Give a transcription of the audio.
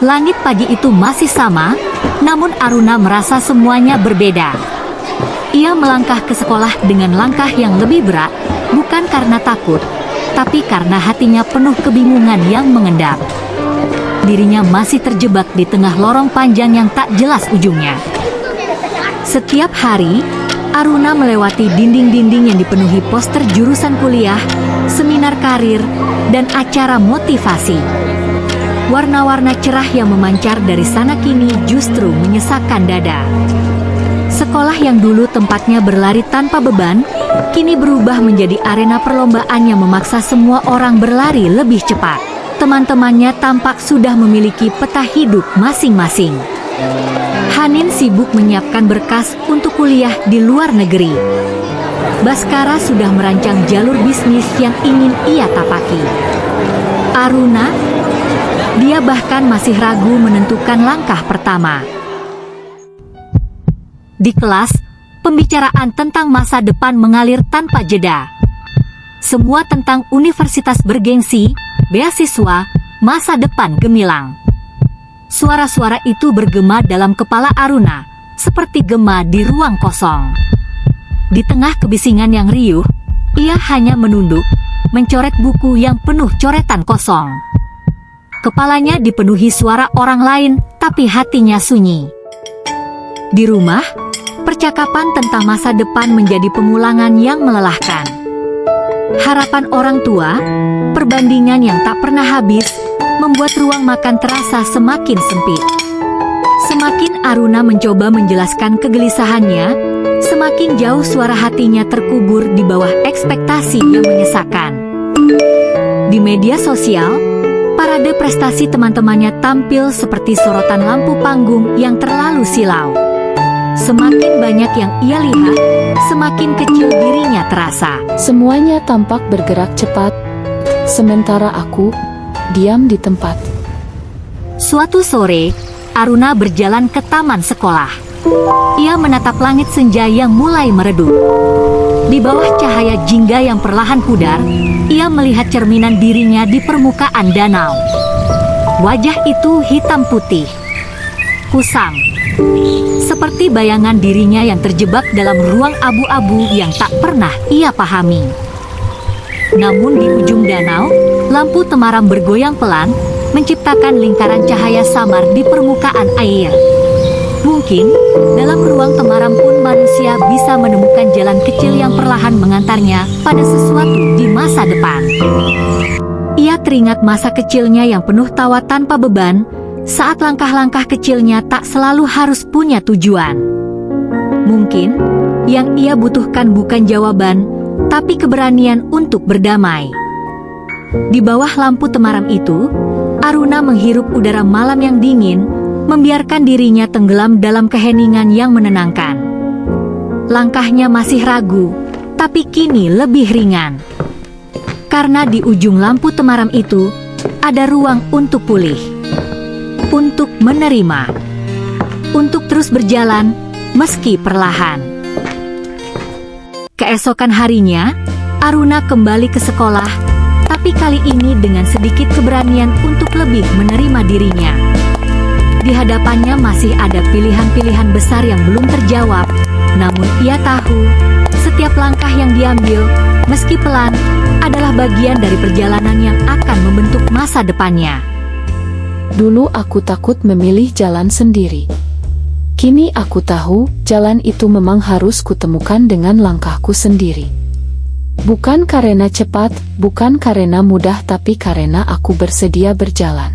Langit pagi itu masih sama, namun Aruna merasa semuanya berbeda. Ia melangkah ke sekolah dengan langkah yang lebih berat, bukan karena takut, tapi karena hatinya penuh kebingungan yang mengendap. Dirinya masih terjebak di tengah lorong panjang yang tak jelas ujungnya. Setiap hari, Aruna melewati dinding-dinding yang dipenuhi poster jurusan kuliah, seminar karir, dan acara motivasi. Warna-warna cerah yang memancar dari sana kini justru menyesakkan dada. Sekolah yang dulu tempatnya berlari tanpa beban, kini berubah menjadi arena perlombaan yang memaksa semua orang berlari lebih cepat. Teman-temannya tampak sudah memiliki peta hidup masing-masing. Hanin sibuk menyiapkan berkas untuk kuliah di luar negeri. Baskara sudah merancang jalur bisnis yang ingin ia tapaki. Aruna, dia bahkan masih ragu menentukan langkah pertama. Di kelas, pembicaraan tentang masa depan mengalir tanpa jeda. Semua tentang universitas bergengsi, beasiswa, masa depan gemilang. Suara-suara itu bergema dalam kepala Aruna, seperti gema di ruang kosong. Di tengah kebisingan yang riuh, ia hanya menunduk, mencoret buku yang penuh coretan kosong. Kepalanya dipenuhi suara orang lain, tapi hatinya sunyi. Di rumah, percakapan tentang masa depan menjadi pemulangan yang melelahkan. Harapan orang tua, perbandingan yang tak pernah habis, membuat ruang makan terasa semakin sempit. Semakin Aruna mencoba menjelaskan kegelisahannya, semakin jauh suara hatinya terkubur di bawah ekspektasi yang menyesakan. Di media sosial, parade prestasi teman-temannya tampil seperti sorotan lampu panggung yang terlalu silau. Semakin banyak yang ia lihat, semakin kecil dirinya terasa. Semuanya tampak bergerak cepat, sementara aku diam di tempat. Suatu sore, Aruna berjalan ke taman sekolah. Ia menatap langit senja yang mulai meredup. Di bawah cahaya jingga yang perlahan pudar, ia melihat cerminan dirinya di permukaan danau. Wajah itu hitam putih, kusam, seperti bayangan dirinya yang terjebak dalam ruang abu-abu yang tak pernah ia pahami. Namun di ujung danau, lampu temaram bergoyang pelan, menciptakan lingkaran cahaya samar di permukaan air. Mungkin, dalam ruang temaram pun manusia bisa menemukan jalan kecil yang perlahan mengantarnya pada sesuatu di masa depan. Ia teringat masa kecilnya yang penuh tawa tanpa beban, saat langkah-langkah kecilnya tak selalu harus punya tujuan. Mungkin, yang ia butuhkan bukan jawaban, tapi keberanian untuk berdamai. Di bawah lampu temaram itu, Aruna menghirup udara malam yang dingin, membiarkan dirinya tenggelam dalam keheningan yang menenangkan. Langkahnya masih ragu, tapi kini lebih ringan. Karena di ujung lampu temaram itu, ada ruang untuk pulih. Untuk menerima. Untuk terus berjalan, meski perlahan. Keesokan harinya, Aruna kembali ke sekolah, tapi kali ini dengan sedikit keberanian untuk lebih menerima dirinya. Di hadapannya masih ada pilihan-pilihan besar yang belum terjawab, namun ia tahu, setiap langkah yang diambil, meski pelan, adalah bagian dari perjalanan yang akan membentuk masa depannya. Dulu aku takut memilih jalan sendiri. Kini aku tahu, jalan itu memang harus kutemukan dengan langkahku sendiri. Bukan karena cepat, bukan karena mudah, tapi karena aku bersedia berjalan.